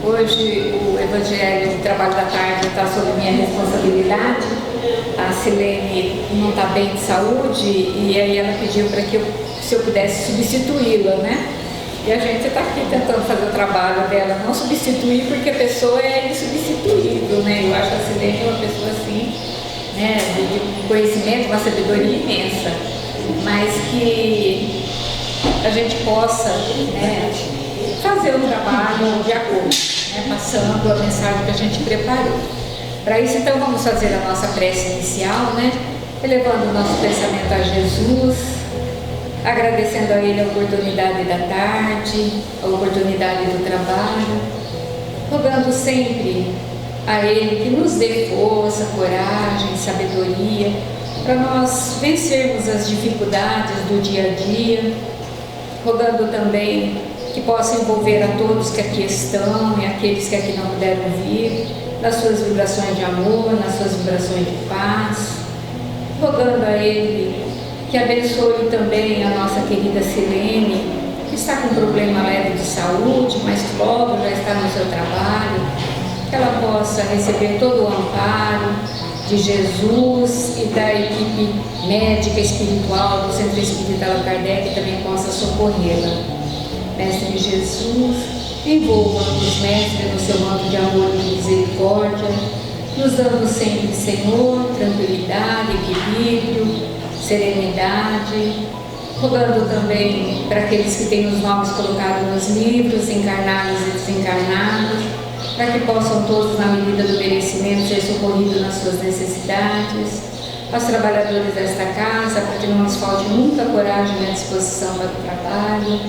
Hoje o Evangelho, o trabalho da tarde está sob minha responsabilidade. A Silene não está bem de saúde e aí ela pediu para que se eu pudesse substituí-la, né? E a gente está aqui tentando fazer o trabalho dela, não substituir, porque a pessoa é insubstituível, né? Eu acho a Silene uma pessoa assim, né, de conhecimento, uma sabedoria imensa, mas que a gente possa, né, fazer um trabalho de acordo, né, passando a mensagem que a gente preparou. Para isso, então, vamos fazer a nossa prece inicial, né, elevando o nosso pensamento a Jesus, agradecendo a Ele a oportunidade da tarde, a oportunidade do trabalho, rogando sempre a Ele que nos dê força, coragem, sabedoria, para nós vencermos as dificuldades do dia a dia, rogando também que possa envolver a todos que aqui estão e aqueles que aqui não puderam vir, nas suas vibrações de amor, nas suas vibrações de paz, rogando a Ele que abençoe também a nossa querida Silene, que está com um problema leve de saúde, mas logo já está no seu trabalho, que ela possa receber todo o amparo de Jesus e da equipe médica espiritual do Centro Espírita Allan Kardec, também possa socorrê-la. Mestre Jesus, envolva-nos, Mestre, no seu manto de amor e de misericórdia, nos dando sempre, Senhor, tranquilidade, equilíbrio, serenidade, rogando também para aqueles que têm os nomes colocados nos livros, encarnados e desencarnados, para que possam todos, na medida do merecimento, ser socorridos nas suas necessidades, aos trabalhadores desta casa, para que não nos falte nunca coragem e disposição para o trabalho,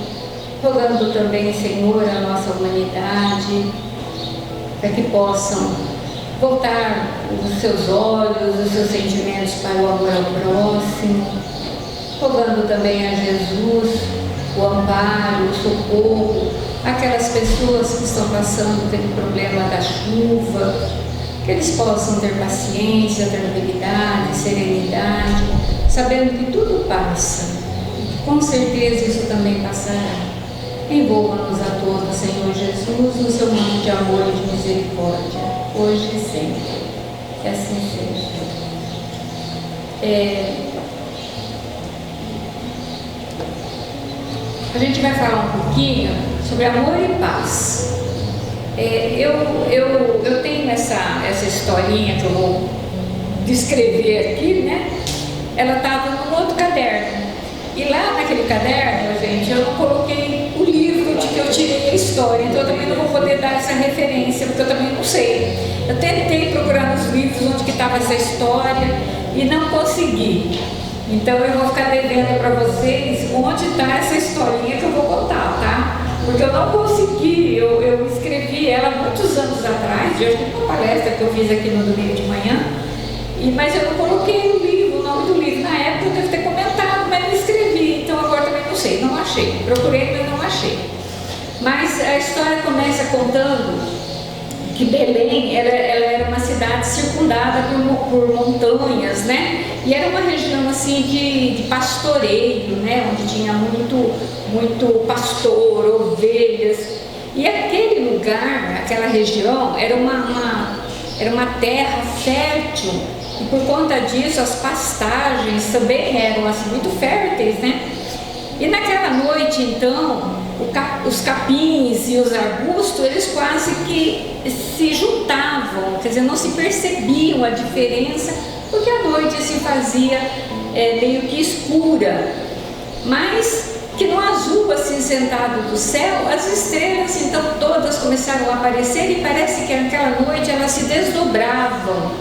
rogando também, Senhor, a nossa humanidade, para que possam voltar os seus olhos, os seus sentimentos para o amor ao próximo, rogando também a Jesus o amparo, o socorro, aquelas pessoas que estão passando pelo problema da chuva, que eles possam ter paciência, tranquilidade, serenidade, sabendo que tudo passa, com certeza isso também passará. Envolva-nos a todos, Senhor Jesus, no seu manto de amor e de misericórdia, hoje e sempre. Que assim seja. A gente vai falar um pouquinho sobre amor e paz. Eu tenho essa historinha que eu vou descrever aqui, né? Ela estava num outro caderno. E lá naquele caderno, gente, eu não coloquei o livro de que eu tirei a história, então eu também não vou poder dar essa referência, porque eu também não sei. Eu tentei procurar nos livros onde que estava essa história e não consegui. Então eu vou ficar devendo para vocês onde está essa historinha que eu vou contar, tá? Porque eu não consegui, eu escrevi ela muitos anos atrás, eu acho que uma palestra que eu fiz aqui no domingo de manhã, mas eu não coloquei o livro, o nome do livro. Na época eu devo ter comentado, mas não escrevi, então agora também não sei, não achei. Procurei, mas não achei. Mas a história começa contando que Belém ela era uma cidade circundada por montanhas, né? E era uma região assim de pastoreio, né? Onde tinha muito pastor, ovelhas. E aquele lugar, aquela região, era uma terra fértil. E por conta disso, as pastagens também eram assim, muito férteis, né? E naquela noite, então, os capins e os arbustos, eles quase que se juntavam, quer dizer, não se percebiam a diferença, porque a noite se fazia meio que escura. Mas que no azul acinzentado do céu, as estrelas então todas começaram a aparecer e parece que naquela noite elas se desdobravam,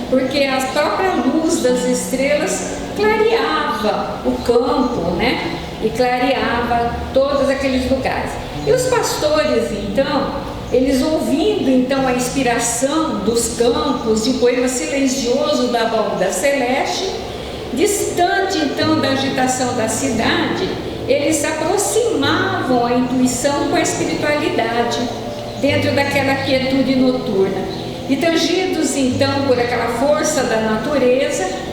porque a própria luz das estrelas clareava o campo, né? E clareava todos aqueles lugares. E os pastores, então, eles ouvindo então a inspiração dos campos de um poema silencioso da balda celeste, distante então da agitação da cidade, eles aproximavam a intuição com a espiritualidade, dentro daquela quietude noturna. E tangidos então por aquela força da natureza,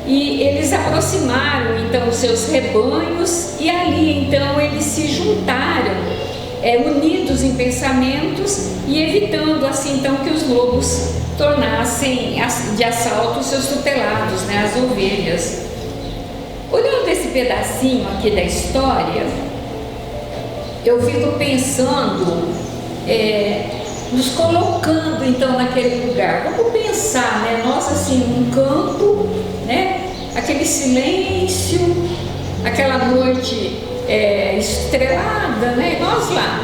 e eles aproximaram então os seus rebanhos, e ali então eles se juntaram unidos em pensamentos e evitando assim então que os lobos tornassem de assalto os seus tutelados, né, as ovelhas. Olhando esse pedacinho aqui da história, eu fico pensando, nos colocando então naquele lugar. Vamos pensar, né, nós assim num campo, né, aquele silêncio, aquela noite estrelada, né, nós lá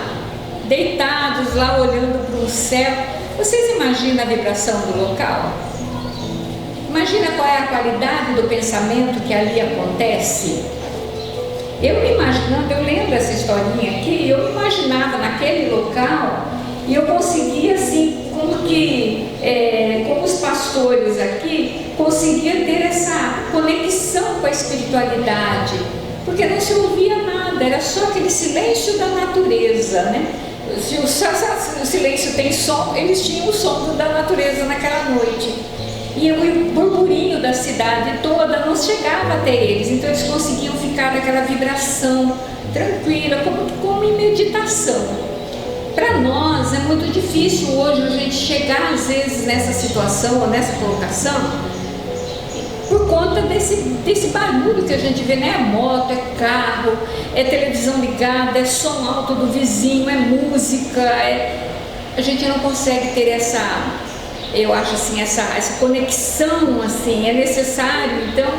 deitados lá olhando para o céu. Vocês imaginam a vibração do local? Imagina qual é a qualidade do pensamento que ali acontece. Eu me imaginando, eu lembro essa historinha aqui, eu me imaginava naquele local e eu conseguia assim, como os pastores aqui, conseguia ter essa conexão com a espiritualidade, porque não se ouvia nada, era só aquele silêncio da natureza, né? Se o silêncio tem som, eles tinham o som da natureza naquela noite. E o burburinho da cidade toda não chegava até eles, então eles conseguiam ficar naquela vibração tranquila, como em meditação. Para nós é muito difícil hoje a gente chegar às vezes nessa situação ou nessa colocação, por conta desse barulho que a gente vê, né? É moto, é carro, é televisão ligada, é som alto do vizinho, é música, a gente não consegue ter eu acho assim, essa conexão, assim, é necessário, então,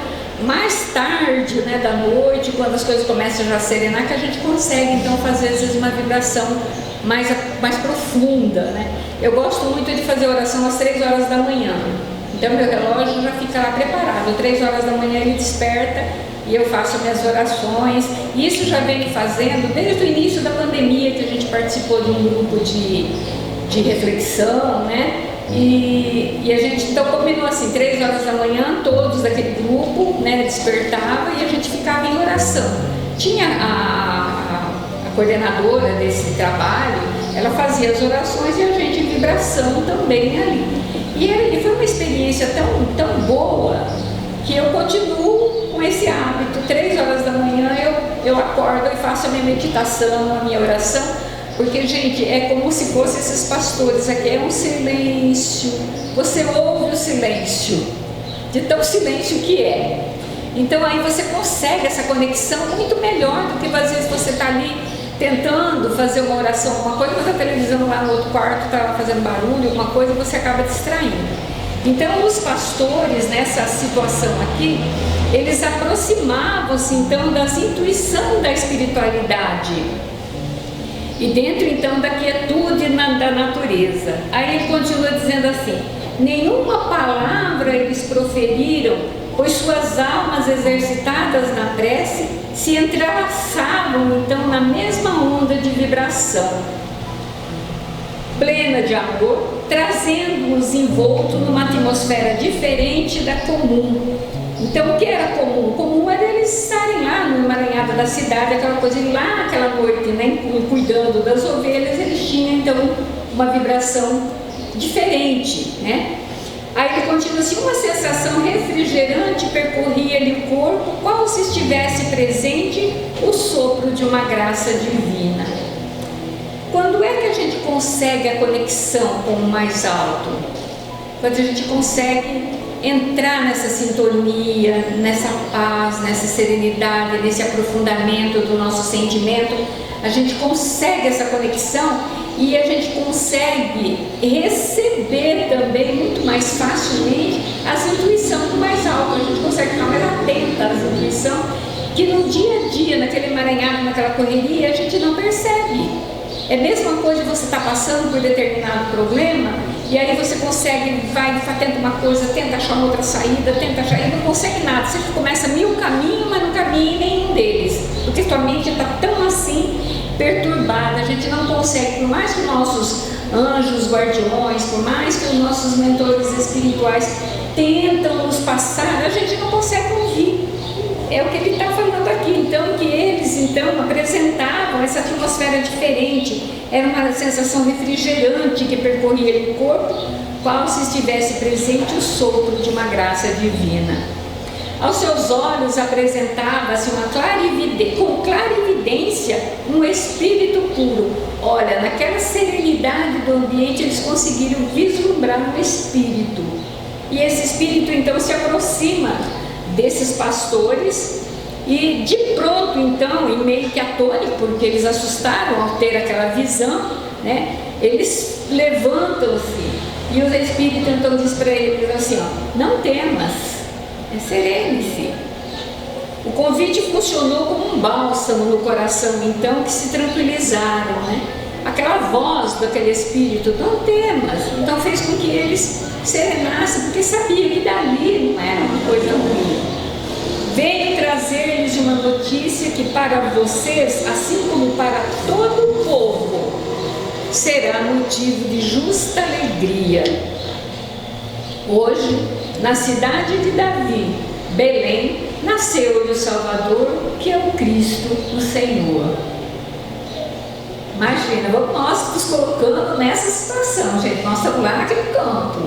mais tarde, né, da noite, quando as coisas começam já a serenar, que a gente consegue, então, fazer, às vezes, uma vibração mais profunda, né? Eu gosto muito de fazer oração às 3 horas da manhã, então meu relógio já fica lá preparado, 3 horas da manhã ele desperta e eu faço minhas orações. Isso já venho fazendo desde o início da pandemia, que a gente participou de um grupo de reflexão, né? E a gente então combinou assim, 3 horas da manhã, todos daquele grupo, né, despertava e a gente ficava em oração. Tinha a coordenadora desse trabalho, ela fazia as orações e a gente em vibração também ali. E foi uma experiência tão boa que eu continuo com esse hábito. 3 horas da manhã eu acordo e faço a minha meditação, a minha oração. Porque, gente, é como se fossem esses pastores, aqui é um silêncio, você ouve o silêncio, de tão silêncio que é. Então aí você consegue essa conexão muito melhor do que às vezes você está ali tentando fazer uma oração, uma coisa, mas a televisão lá no outro quarto está fazendo barulho, alguma coisa, e você acaba distraindo. Então os pastores nessa situação aqui, eles aproximavam-se então das intuição da espiritualidade. E dentro então da quietude da natureza. Aí ele continua dizendo assim: nenhuma palavra eles proferiram, pois suas almas exercitadas na prece se entrelaçavam então na mesma onda de vibração, plena de amor, trazendo-os envolto numa atmosfera diferente da comum. Então o que era comum? O comum era eles estarem lá no emaranhado da cidade, aquela coisa, e lá aquela noite, né, cuidando das ovelhas, eles tinham então uma vibração diferente, né? Aí ele continua assim: uma sensação refrigerante percorria-lhe o corpo, qual se estivesse presente o sopro de uma graça divina. Quando é que a gente consegue a conexão com o mais alto? Quando a gente consegue entrar nessa sintonia, nessa paz, nessa serenidade, nesse aprofundamento do nosso sentimento, a gente consegue essa conexão e a gente consegue receber também muito mais facilmente as intuições do mais alto. A gente consegue ficar mais atenta às intuições que no dia a dia, naquele emaranhado, naquela correria, a gente não percebe. É a mesma coisa, você está passando por determinado problema e aí você consegue, tenta uma coisa, tenta achar uma outra saída, tenta achar, e não consegue nada. Você começa 1000 caminhos, mas não caminha em nenhum deles, porque sua mente está tão assim perturbada, a gente não consegue, por mais que nossos anjos guardiões, por mais que os nossos mentores espirituais tentam nos passar, a gente não consegue ouvir. É o que ele está falando aqui, então, que eles então apresentavam essa atmosfera diferente, era uma sensação refrigerante que percorria o corpo, qual se estivesse presente o sopro de uma graça divina. Aos seus olhos apresentava-se com clarividência um espírito puro. Olha, naquela serenidade do ambiente eles conseguiram vislumbrar um espírito. E esse espírito então se aproxima desses pastores e de pronto então, em meio que atônito, porque eles assustaram ao ter aquela visão, né? Eles levantam-se e o espírito então diz para eles assim, ó, não temas, serene-se. O convite funcionou como um bálsamo no coração, então, que se tranquilizaram, né? Aquela voz daquele espírito, não temas, então fez com que eles serenassem, porque sabia que dali não era uma coisa ruim. Veio trazer-lhes uma notícia que para vocês, assim como para todo o povo, será motivo de justa alegria. Hoje, na cidade de Davi, Belém, nasceu-lhe o Salvador, que é o Cristo, o Senhor. Imagina, vamos nós nos colocando nessa situação, gente. Nós estamos lá naquele campo.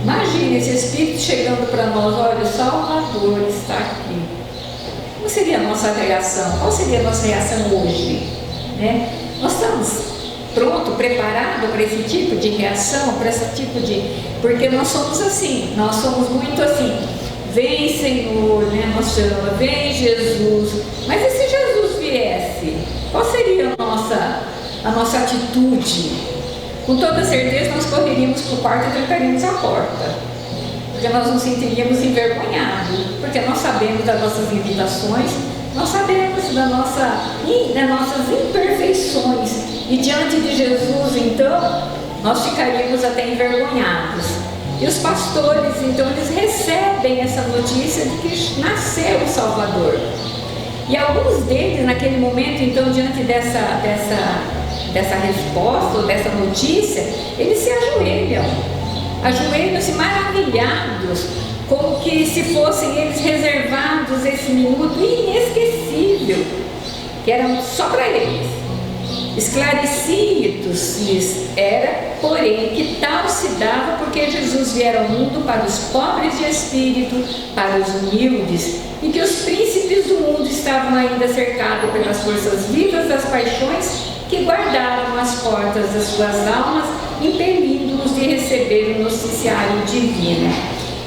Imagina esse Espírito chegando para nós, olha, o Salvador está aqui. Como seria a nossa reação? Qual seria a nossa reação hoje? Né? Nós estamos pronto, preparado para esse tipo de reação, para esse tipo de... Porque nós somos assim, nós somos muito assim, vem Senhor, né? Nós chamamos, vem Jesus, mas e se Jesus viesse? Qual seria a nossa atitude? Com toda certeza nós correríamos para o quarto e trancaríamos a porta, porque nós nos sentiríamos envergonhados, porque nós sabemos das nossas limitações, nós sabemos das nossas imperfeições, e diante de Jesus, então, nós ficaríamos até envergonhados. E os pastores, então, eles recebem essa notícia de que nasceu o Salvador. E alguns deles, naquele momento, então, diante dessa resposta, ou dessa notícia, eles se ajoelham-se maravilhados, como que se fossem eles reservados esse minuto inesquecível, que era só para eles. Esclarecidos-lhes era, porém, que tal se dava porque Jesus viera ao mundo para os pobres de espírito, para os humildes, e que os príncipes do mundo estavam ainda cercados pelas forças vivas das paixões que guardavam as portas das suas almas, impelindo-os de receber o noticiário divino.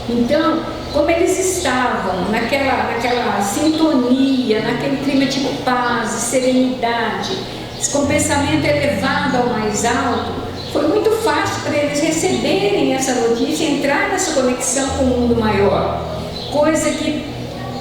Então, como eles estavam naquela sintonia, naquele clima de paz, de serenidade, com pensamento elevado ao mais alto, foi muito fácil para eles receberem essa notícia e entrar nessa conexão com o mundo maior. Coisa que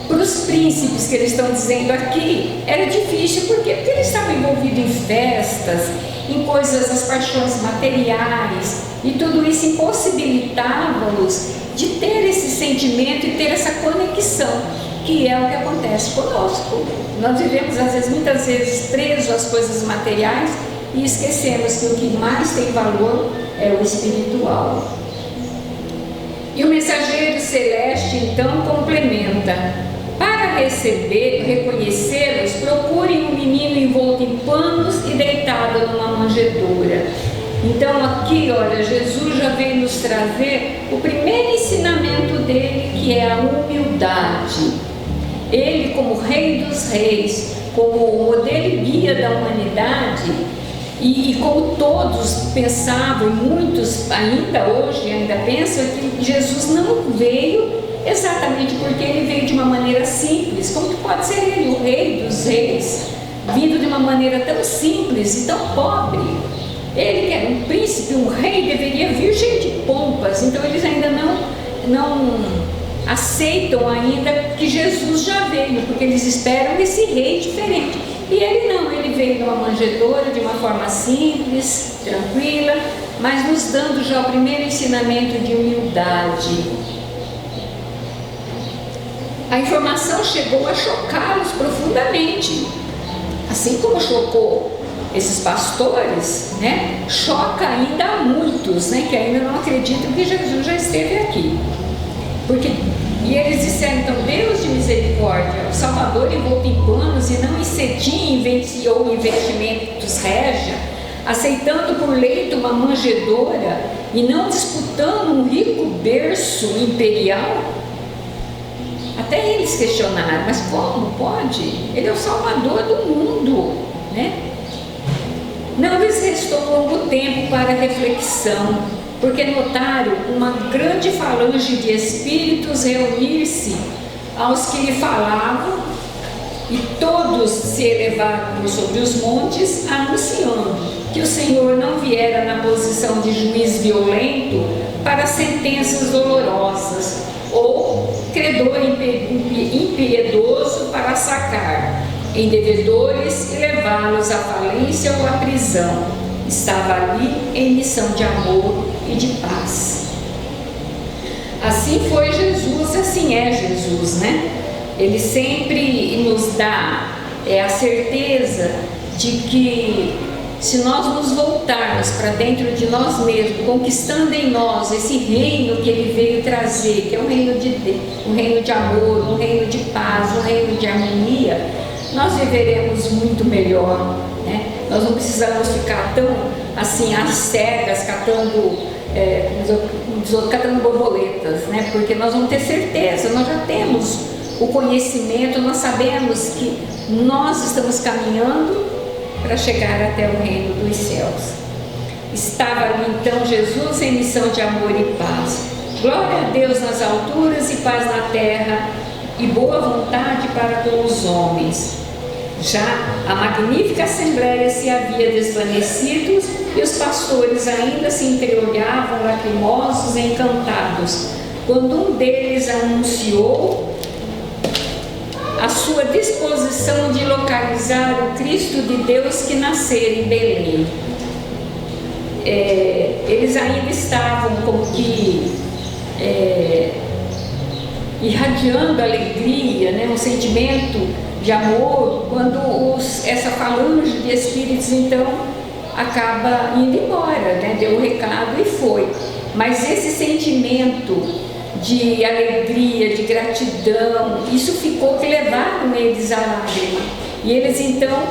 para os príncipes que eles estão dizendo aqui era difícil, porque eles estavam envolvidos em festas, em coisas das paixões materiais, e tudo isso impossibilitava-os de ter esse sentimento e ter essa conexão, que é o que acontece conosco. Nós vivemos, muitas vezes, presos às coisas materiais e esquecemos que o que mais tem valor é o espiritual. E o mensageiro celeste, então, complementa: para reconhecê-los, procurem um menino envolto em panos e deitado numa manjedoura. Então aqui, olha, Jesus já veio nos trazer o primeiro ensinamento dele, que é a humildade. Ele, como Rei dos Reis, como modelo e guia da humanidade, e como todos pensavam, e muitos ainda hoje pensam, que Jesus não veio exatamente porque ele veio de uma maneira simples. Como que pode ser ele, o Rei dos Reis, vindo de uma maneira tão simples e tão pobre? Ele, que era um príncipe, um rei, deveria vir cheio de pompas. Então eles ainda não aceitam ainda que Jesus já veio, porque eles esperam esse rei diferente. E ele não, ele veio numa manjedoura, de uma forma simples, tranquila, mas nos dando já o primeiro ensinamento de humildade. A informação chegou a chocá-los profundamente, assim como chocou esses pastores, né? Choca ainda a muitos, né? Que ainda não acreditam que Jesus já esteve aqui. E eles disseram, então, Deus de misericórdia, o Salvador envolto em panos e não em cetim ou investimentos régia, aceitando por leito uma manjedoura e não disputando um rico berço imperial. Até eles questionaram, mas como pode? Ele é o Salvador do mundo, né? Não lhes restou longo tempo para reflexão, porque notaram uma grande falange de espíritos reunir-se aos que lhe falavam, e todos se elevaram sobre os montes, anunciando que o Senhor não viera na posição de juiz violento para sentenças dolorosas, ou credor impiedoso para sacar em devedores e levá-los à falência ou à prisão. Estava ali em missão de amor e de paz. Assim foi Jesus, assim é Jesus, né? Ele sempre nos dá a certeza de que se nós nos voltarmos para dentro de nós mesmos, conquistando em nós esse reino que Ele veio trazer, que é um reino de Deus, um reino de amor, um reino de paz, um reino de harmonia, nós viveremos muito melhor, né? Nós não precisamos ficar tão assim às cegas, catando borboletas, né? Porque nós vamos ter certeza, nós já temos o conhecimento, nós sabemos que nós estamos caminhando para chegar até o reino dos céus. Estava ali então Jesus em missão de amor e paz. Glória a Deus nas alturas e paz na terra, e boa vontade para com os homens. Já a magnífica assembleia se havia desvanecido e os pastores ainda se entreolhavam lacrimosos e encantados, quando um deles anunciou a sua disposição de localizar o Cristo de Deus que nascera em Belém. Eles ainda estavam como que irradiando alegria, né? Um sentimento de amor, quando essa falange de espíritos então acaba indo embora, né? Deu o recado e foi. Mas esse sentimento de alegria, de gratidão, isso ficou que levaram eles à lágrima. E eles então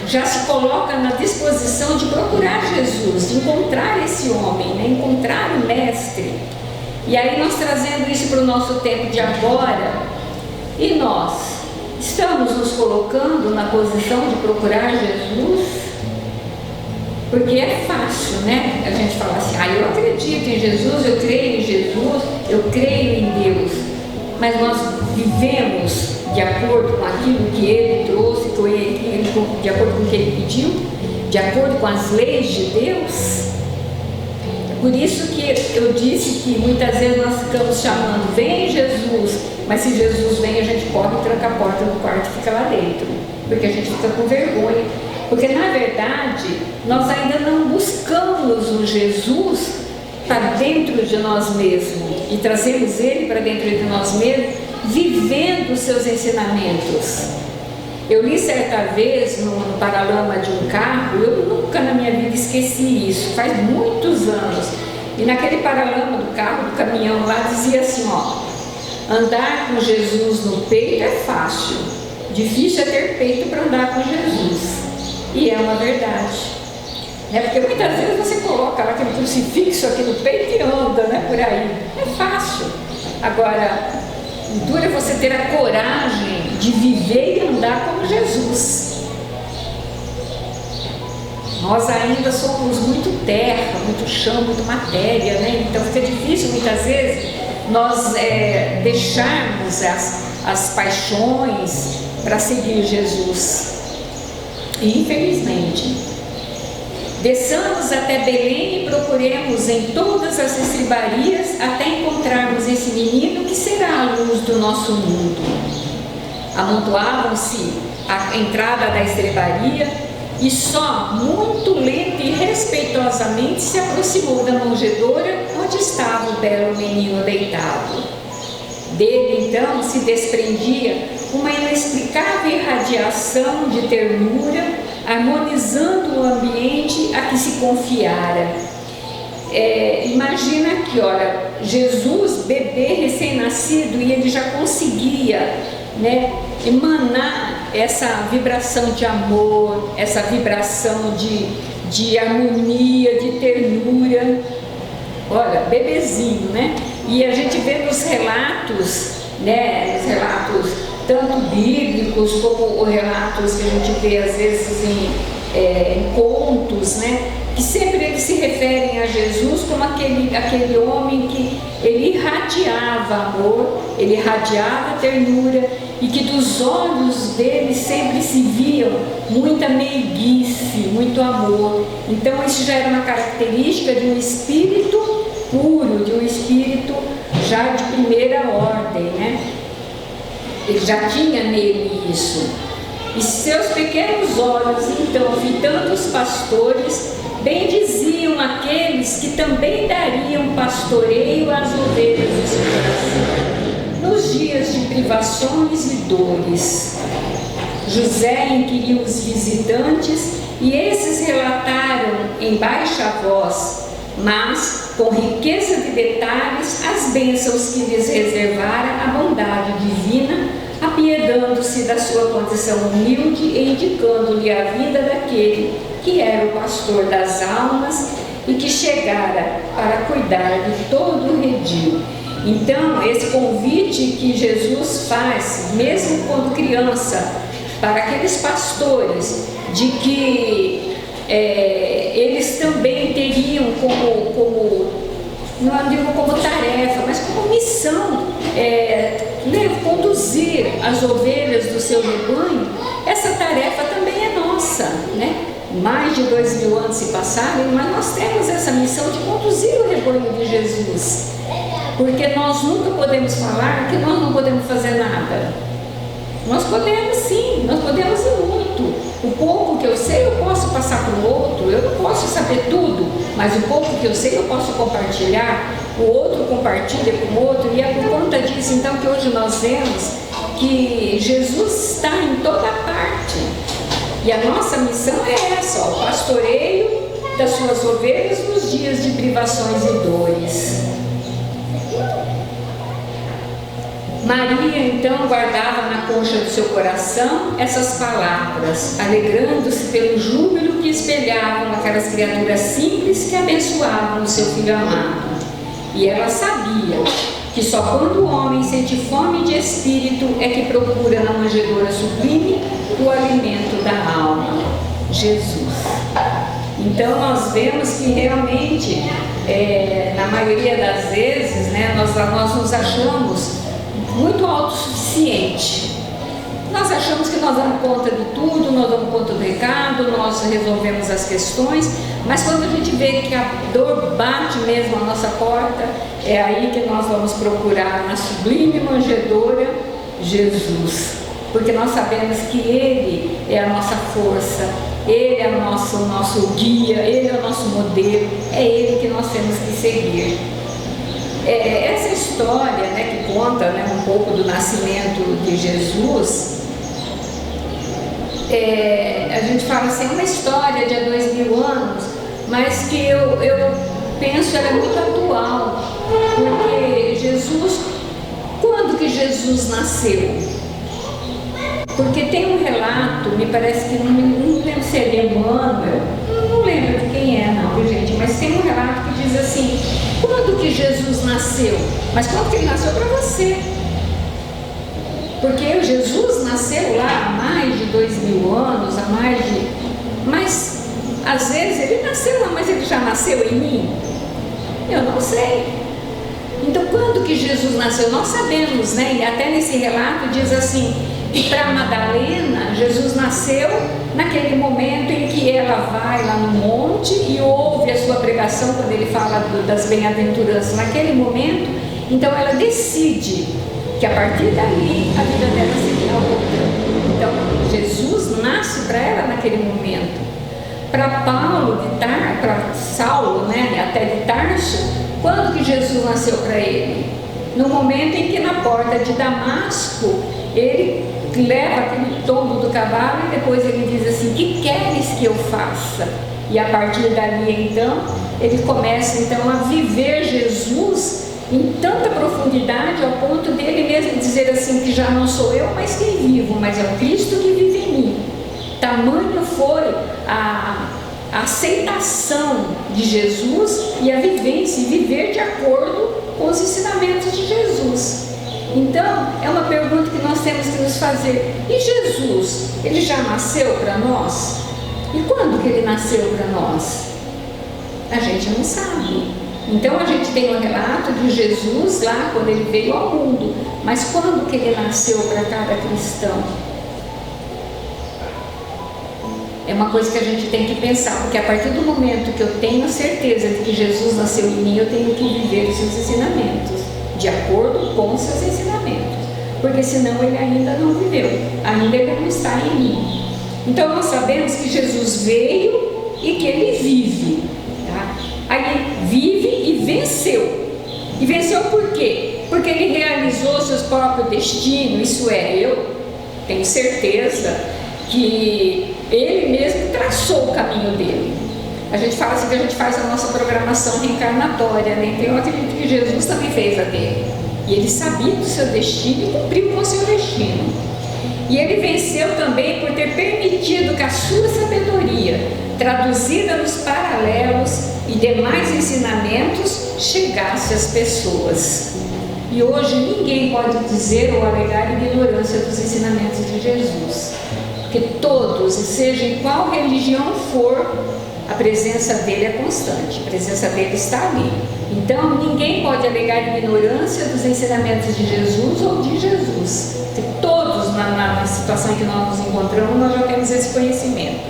já se colocam na disposição de procurar Jesus, de encontrar esse homem, né? Encontrar o Mestre. E aí nós trazendo isso para o nosso tempo de agora, e nós estamos nos colocando na posição de procurar Jesus? Porque é fácil, né? A gente fala assim, eu acredito em Jesus, eu creio em Jesus, eu creio em Deus. Mas nós vivemos de acordo com aquilo que Ele trouxe, de acordo com o que Ele pediu, de acordo com as leis de Deus. Por isso que eu disse que muitas vezes nós ficamos chamando, vem Jesus, mas se Jesus vem, a gente corre e tranca a porta do quarto e fica lá dentro, porque a gente fica com vergonha. Porque na verdade nós ainda não buscamos o Jesus para dentro de nós mesmos e trazemos Ele para dentro de nós mesmos, vivendo os seus ensinamentos. Eu li certa vez no paralama de um carro, eu nunca na minha vida esqueci isso, faz muitos anos, e naquele paralama do carro, do caminhão lá, dizia assim, andar com Jesus no peito é fácil, difícil é ter peito para andar com Jesus. E é uma verdade, né? Porque muitas vezes você coloca lá aquele crucifixo aqui no peito e anda, né, por aí. É fácil. Agora, dura você ter a coragem de viver e andar como Jesus. Nós ainda somos muito terra, muito chão, muito matéria, né? Então fica difícil muitas vezes nós deixarmos as paixões para seguir Jesus. E infelizmente, desçamos até Belém e procuremos em todas as estribarias até encontrarmos esse menino que será a luz do nosso mundo. Amontoavam-se à entrada da estrebaria e só muito lento e respeitosamente se aproximou da manjedoura onde estava o belo menino deitado. Dele então se desprendia uma inexplicável irradiação de ternura, harmonizando o ambiente a que se confiara. Imagina aqui, olha, Jesus, bebê recém-nascido, e ele já conseguia, né, emanar essa vibração de amor, essa vibração de harmonia, de ternura. Olha, bebezinho, né? E a gente vê nos relatos, né, nos relatos tanto bíblicos como relatos que a gente vê às vezes em contos, né, que sempre eles se referem a Jesus como aquele homem que ele irradiava amor, ele irradiava ternura, e que dos olhos dele sempre se viam muita meiguice, muito amor. Então isso já era uma característica de um espírito puro, de um espírito já de primeira ordem, né? Ele já tinha nele isso. E seus pequenos olhos, então, fitando os pastores, bendiziam aqueles que também dariam pastoreio às ovelhas do seu coração nos dias de privações e dores. José inquiriu os visitantes e esses relataram em baixa voz, mas com riqueza de detalhes, as bênçãos que lhes reservara a bondade divina, apiedando-se da sua condição humilde e indicando-lhe a vida daquele que era o pastor das almas e que chegara para cuidar de todo o redil. Então, esse convite que Jesus faz, mesmo quando criança, para aqueles pastores, de que eles também teriam não digo como tarefa, mas como missão, conduzir as ovelhas do seu rebanho, essa tarefa também é nossa, né? Mais de 2000 anos se passaram, mas nós temos essa missão de conduzir o rebanho de Jesus, porque nós nunca podemos falar que nós não podemos fazer nada. Nós podemos sim, nós podemos ir muito. O pouco que eu sei eu posso passar para o outro, eu não posso saber tudo, mas o pouco que eu sei eu posso compartilhar, o outro compartilha com o outro, e é por conta disso então que hoje nós vemos que Jesus está em toda parte. E a nossa missão é essa, o pastoreio das suas ovelhas nos dias de privações e dores. Maria então guardava na concha do seu coração essas palavras, alegrando-se pelo júbilo que espelhavam aquelas criaturas simples que abençoavam o seu filho amado. E ela sabia que só quando o homem sente fome de espírito é que procura na manjedoura sublime o alimento da alma, Jesus. Então nós vemos que realmente, na maioria das vezes, né, nós nos achamos muito autossuficiente. Nós achamos que nós damos conta de tudo, nós damos conta do recado, nós resolvemos as questões, mas quando a gente vê que a dor bate mesmo a nossa porta, é aí que nós vamos procurar na sublime manjedoura Jesus, porque nós sabemos que Ele é a nossa força, Ele é o nosso guia, Ele é o nosso modelo, é Ele que nós temos que seguir. Essa história, né, que conta, né, um pouco do nascimento de Jesus, a gente fala assim, é uma história de há 2000 anos, mas que eu penso ela é muito atual, porque Jesus, quando que Jesus nasceu? Porque tem um relato, me parece que não lembro se é de Emmanuel, não lembro de quem é não, viu, gente, mas tem um relato que diz assim, quando que Jesus nasceu? Mas quando que ele nasceu para você? Porque Jesus nasceu lá há mais de 2000 anos, mas às vezes ele nasceu lá, mas ele já nasceu em mim? Eu não sei. Então quando que Jesus nasceu? Nós sabemos, né? E até nesse relato diz assim, que para Madalena, Jesus nasceu naquele momento em que ela vai lá no monte e ouve a sua pregação, quando ele fala das bem-aventuranças, naquele momento, então ela decide que a partir dali a vida dela seria outra. Então Jesus nasce para ela naquele momento. Para Saulo, né, até de Tarso, quando que Jesus nasceu para ele? No momento em que na porta de Damasco, ele leva aquele tombo do cavalo e depois ele diz assim, que queres que eu faça? E a partir dali então, ele começa então a viver Jesus em tanta profundidade, ao ponto dele mesmo dizer assim, que já não sou eu mais quem vivo, mas é o Cristo que vive em mim. Tamanho foi a aceitação de Jesus e a vivência, e viver de acordo com os ensinamentos de Jesus. Então, é uma pergunta que nós temos que nos fazer. E Jesus, ele já nasceu para nós? E quando que ele nasceu para nós? A gente não sabe. Então, a gente tem um relato de Jesus lá quando ele veio ao mundo. Mas quando que ele nasceu para cada cristão? É uma coisa que a gente tem que pensar, porque a partir do momento que eu tenho certeza de que Jesus nasceu em mim, eu tenho que viver os seus ensinamentos, de acordo com os seus ensinamentos, porque senão ele ainda não viveu, ainda ele não está em mim. Então nós sabemos que Jesus veio e que ele vive, tá? Aí vive e venceu. E venceu por quê? Porque ele realizou seu próprio destino, isso é, eu tenho certeza que ele mesmo traçou o caminho dele. A gente fala assim que a gente faz a nossa programação reencarnatória, né? Então eu acredito que Jesus também fez a dele. E ele sabia do seu destino e cumpriu com o seu destino. E ele venceu também por ter permitido que a sua sabedoria, traduzida nos paralelos e demais ensinamentos, chegasse às pessoas. E hoje ninguém pode dizer ou alegar ignorância dos ensinamentos de Jesus. Porque todos, seja em qual religião for, a presença dele é constante, a presença dele está ali. Então ninguém pode alegar ignorância dos ensinamentos de Jesus ou de Jesus. Todos na situação em que nós nos encontramos, nós já temos esse conhecimento.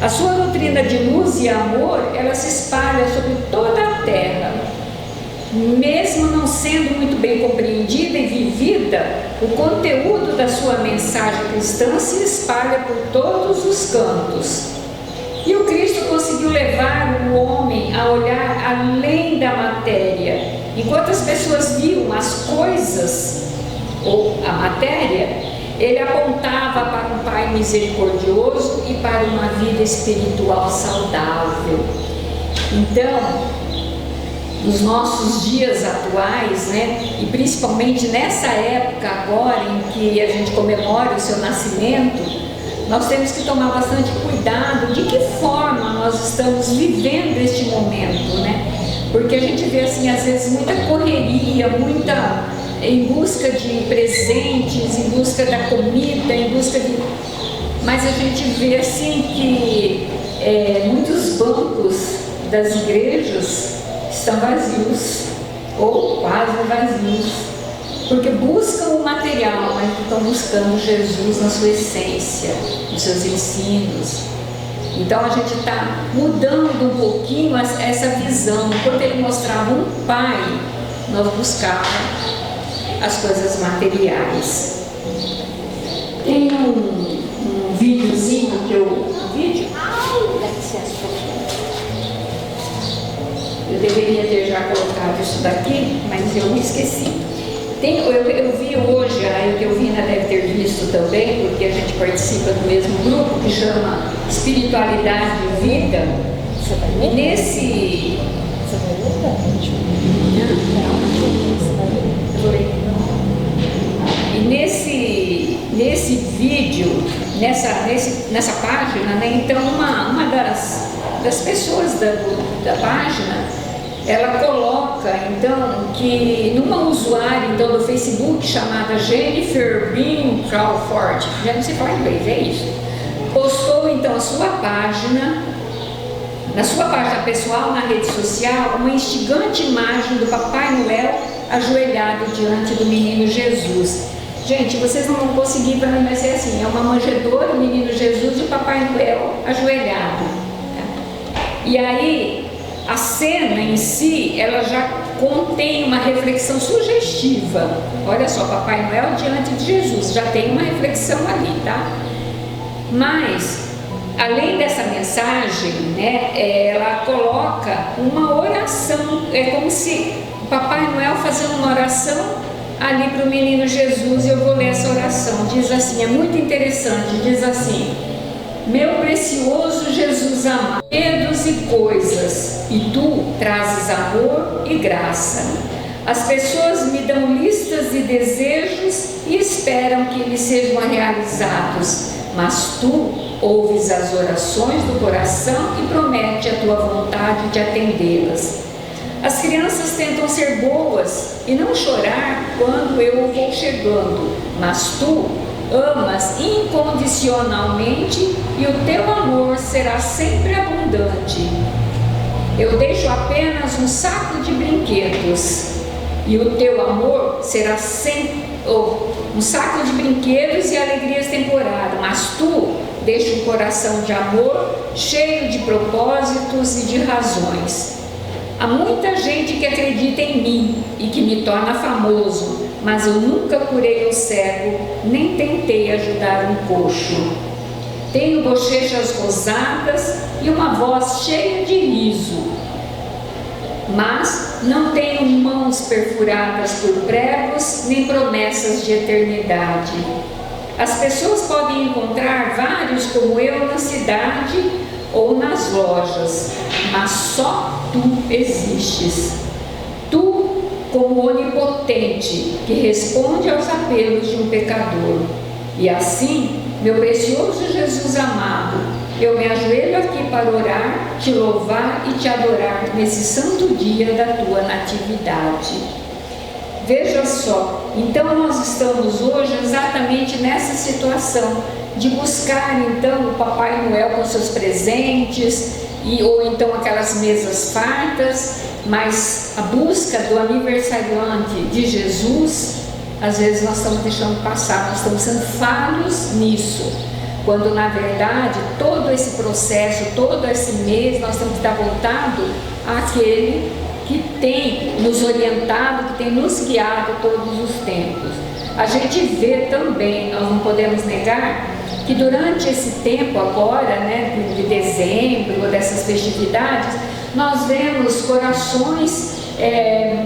A sua doutrina de luz e amor, ela se espalha sobre toda a terra. Mesmo não sendo muito bem compreendida e vivida, o conteúdo da sua mensagem cristã se espalha por todos os cantos. E o Cristo conseguiu levar o homem a olhar além da matéria. Enquanto as pessoas viam as coisas ou a matéria, ele apontava para um Pai misericordioso e para uma vida espiritual saudável. Então, nos nossos dias atuais, né, e principalmente nessa época agora em que a gente comemora o seu nascimento, nós temos que tomar bastante cuidado de que forma nós estamos vivendo este momento, né? Porque a gente vê assim, às vezes, muita correria, muita em busca de presentes, em busca da comida, em busca de... Mas a gente vê assim que muitos bancos das igrejas estão vazios, ou quase vazios, porque buscam o material, mas não estão buscando Jesus na sua essência, nos seus ensinos. Então a gente está mudando um pouquinho essa visão. Enquanto ele mostrava um pai, nós buscávamos as coisas materiais. Tem um videozinho que eu... Eu deveria ter já colocado isso daqui, mas eu me esqueci. Eu vi hoje, a Elvina deve ter visto também, porque a gente participa do mesmo grupo que chama Espiritualidade e Vida. E nesse... E nesse vídeo, nessa página, né, então uma das pessoas da página, ela coloca então que numa usuária então do Facebook chamada Jennifer Bean Crawford, já não sei falar inglês, é isso, postou então a sua página, na sua página pessoal na rede social, uma instigante imagem do Papai Noel ajoelhado diante do menino Jesus. Gente, vocês não vão conseguir para mim, mas é assim, é uma manjedoura, o menino Jesus e o Papai Noel ajoelhado. Tá? E aí a cena em si, ela já contém uma reflexão sugestiva. Olha só, Papai Noel diante de Jesus, já tem uma reflexão ali, tá? Mas, além dessa mensagem, né, ela coloca uma oração. É como se o Papai Noel fazendo uma oração ali para o menino Jesus, e eu vou ler essa oração. Diz assim, é muito interessante, diz assim: meu precioso Jesus amado, medos e coisas, e tu trazes amor e graça. As pessoas me dão listas de desejos e esperam que eles sejam realizados, mas tu ouves as orações do coração e promete a tua vontade de atendê-las. As crianças tentam ser boas e não chorar quando eu vou chegando, mas tu amas incondicionalmente e o teu amor será sempre abundante. Eu deixo apenas um saco de brinquedos e o teu amor será sempre um saco de brinquedos e alegrias temporárias, mas tu deixa um coração de amor cheio de propósitos e de razões. Há muita gente que acredita em mim e que me torna famoso, mas eu nunca curei um cego, nem tentei ajudar um coxo. Tenho bochechas rosadas e uma voz cheia de riso, mas não tenho mãos perfuradas por pregos, nem promessas de eternidade. As pessoas podem encontrar vários como eu na cidade ou nas lojas, mas só tu existes. Tu, como onipotente, que responde aos apelos de um pecador. E assim, meu precioso Jesus amado, eu me ajoelho aqui para orar, te louvar e te adorar nesse santo dia da tua natividade. Veja só, então nós estamos hoje exatamente nessa situação de buscar então o Papai Noel com seus presentes, ou então aquelas mesas fartas, mas a busca do aniversariante de Jesus, às vezes nós estamos deixando passar, nós estamos sendo falhos nisso, quando na verdade todo esse processo, todo esse mês, nós temos que estar voltado àquele que tem nos orientado, que tem nos guiado todos os tempos. A gente vê também, nós não podemos negar, que durante esse tempo agora, né, de dezembro, dessas festividades, nós vemos corações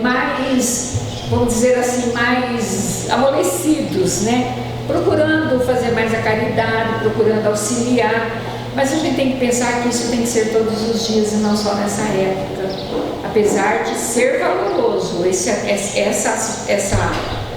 mais, vamos dizer assim, mais amolecidos, né? Procurando fazer mais a caridade, procurando auxiliar, mas a gente tem que pensar que isso tem que ser todos os dias e não só nessa época. Apesar de ser valoroso,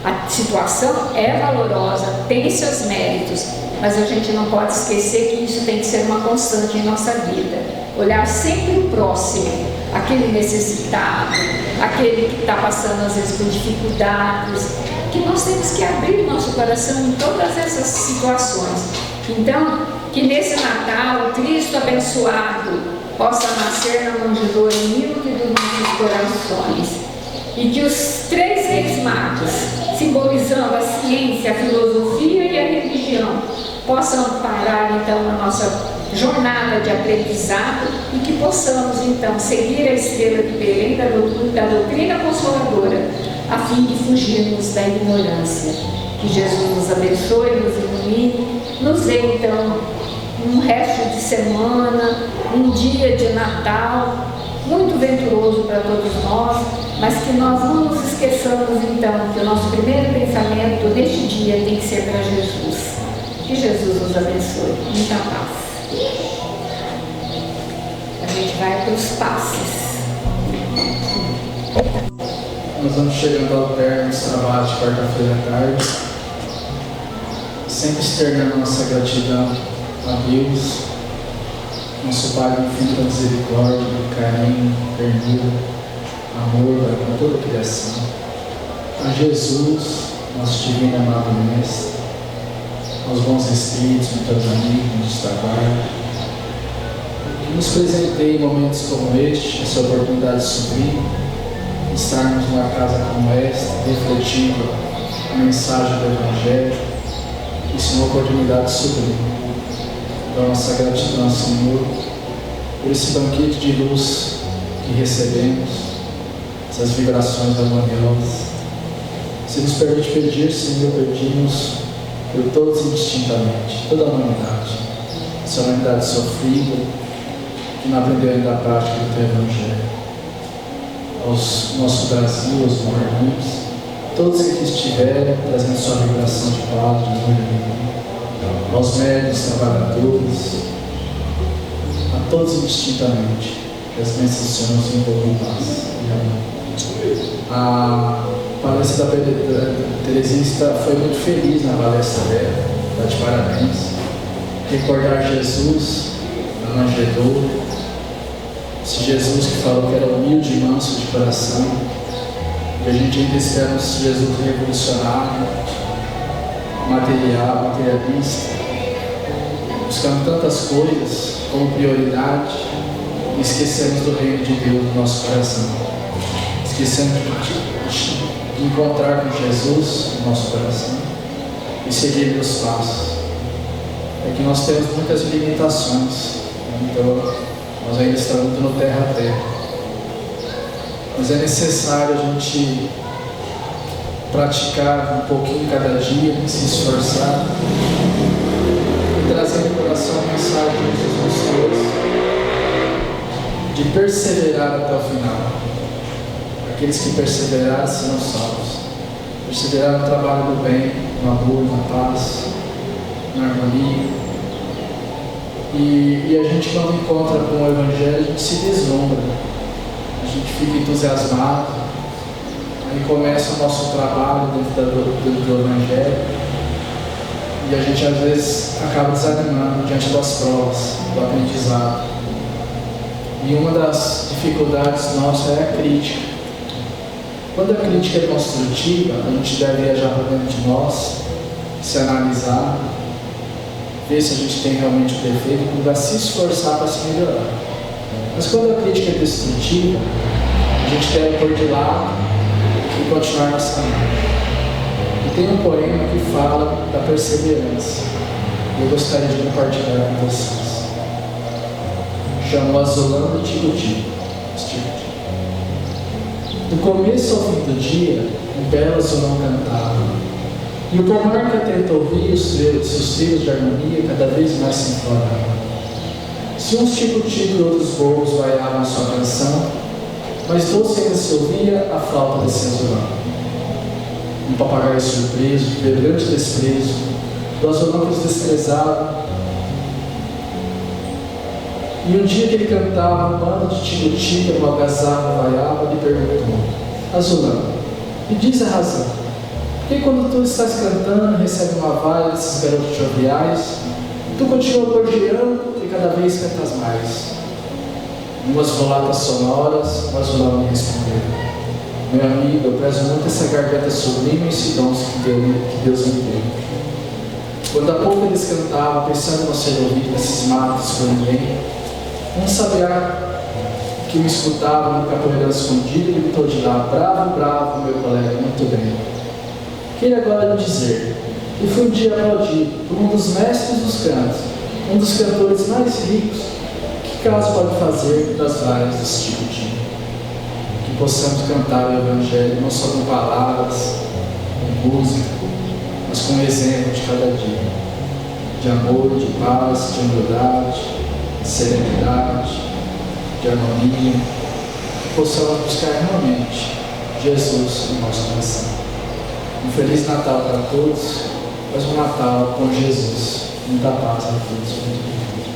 a situação é valorosa, tem seus méritos, mas a gente não pode esquecer que isso tem que ser uma constante em nossa vida. Olhar sempre o próximo, aquele necessitado, aquele que está passando às vezes por dificuldades, que nós temos que abrir nosso coração em todas essas situações. Então, que nesse Natal, o Cristo abençoado possa nascer na manjedoura humilde dos nossos corações, e que os 3 reis magos, simbolizando a ciência, a filosofia e a religião, possam amparar então a nossa jornada de aprendizado e que possamos então seguir a estrela de Belém da doutrina consoladora, a fim de fugirmos da ignorância. Que Jesus nos abençoe, nos ilumine, nos dê então um resto de semana, um dia de Natal muito venturoso para todos nós, mas que nós não nos esqueçamos então que o nosso primeiro pensamento neste dia tem que ser para Jesus. Que Jesus nos abençoe. Muita paz. A gente vai para os passes. Nós vamos chegando ao término desse trabalho de quarta-feira à tarde, sempre externando nossa gratidão a Deus, nosso Pai do infinito da misericórdia, carinho, ternura, amor para toda a criação, a Jesus, nosso divino e amado Mestre, aos bons espíritos, muitos amigos de trabalho, que nos presenteie em momentos como este, essa oportunidade sublime, estarmos numa casa como esta, refletindo a mensagem do Evangelho. Isso é uma oportunidade sublime. Então, nossa gratidão, Senhor, por esse banquete de luz que recebemos, essas vibrações harmoniosas. Se nos permite pedir, Senhor, pedimos por todos indistintamente, toda a humanidade, essa humanidade sofrida, que não aprendeu ainda a prática do Teu Evangelho. Aos nosso Brasil, aos irmãos, todos que aqui estiverem, trazendo sua vibração de paz, de amor e alegria, aos médicos, trabalhadores, a todos indistintamente, que as bênçãos do Senhor nos envolvam em paz. A palestra da Terezinha foi muito feliz na palestra dela, está de parabéns. Recordar Jesus na manjedoura, Esse Jesus que falou que era humilde e manso de coração. E a gente ainda espera esse Jesus revolucionário, materialista, buscando tantas coisas como prioridade e esquecemos do reino de Deus no nosso coração. Esquecemos de encontrar com Jesus no nosso coração e seguir os passos. É que nós temos muitas limitações, então nós ainda estamos no terra a terra. Mas é necessário a gente praticar um pouquinho cada dia, se esforçar e trazer no coração a mensagem que Jesus trouxe de perseverar até o final. Aqueles que perseverarem serão salvos. Perseverar no trabalho do bem, no amor, na paz, na harmonia. E a gente, quando encontra com o Evangelho, a gente se deslumbra, a gente fica entusiasmado, aí começa o nosso trabalho dentro do Evangelho e a gente às vezes acaba desanimando diante das provas, do aprendizado. E uma das dificuldades nossas é a crítica. Quando a crítica é construtiva, a gente deve viajar para dentro de nós, se analisar, ver se a gente tem realmente o defeito e vai se esforçar para se melhorar. Mas quando a crítica é destrutiva, a gente deve pôr de lado e continuar nossa marcha. E tem um poema que fala da perseverança. Eu gostaria de compartilhar com vocês. Chama Azulão e Tico-Tico. Do começo ao fim do dia, um belo azulão cantava. E o pomar que atenta ouvir os seus trilhos de harmonia cada vez mais se enfloravam. Se uns tico-tico e outros bolos vaiavam sua canção, mas doce ainda se ouvia a flauta desse azulão. Um papagaio surpreso, de grande desprezo, do azulão que os desprezava. E um dia que ele cantava, um bando de tico-tico, uma algazarra vaiava, lhe perguntou: Azulão, me diz a razão. Porque quando tu estás cantando, recebe uma vaia desses garotos joviais, tu continua gorjeando e cada vez cantas mais. Umas volatas sonoras, o azulão me respondeu: Meu amigo, eu prezo muito essa garganta sublime e esse dom que Deus me deu. Quando há pouco eles cantavam, pensando não ser ouvido nesses matos por ninguém, um sabiá que me escutava no capoeirão escondido gritou de lá: Bravo, bravo, meu colega, muito bem. Queria agora lhe dizer que fui um dia aplaudido por um dos mestres dos cantos, um dos cantores mais ricos. Que caso pode fazer das vaias desse tico-tico? Que possamos cantar o Evangelho não só com palavras, com música, mas com exemplo de cada dia, de amor, de paz, de humildade, de serenidade, de harmonia, que possamos buscar realmente Jesus no nosso coração. Um Feliz Natal para todos, mas um Natal com Jesus. Muita paz a todos.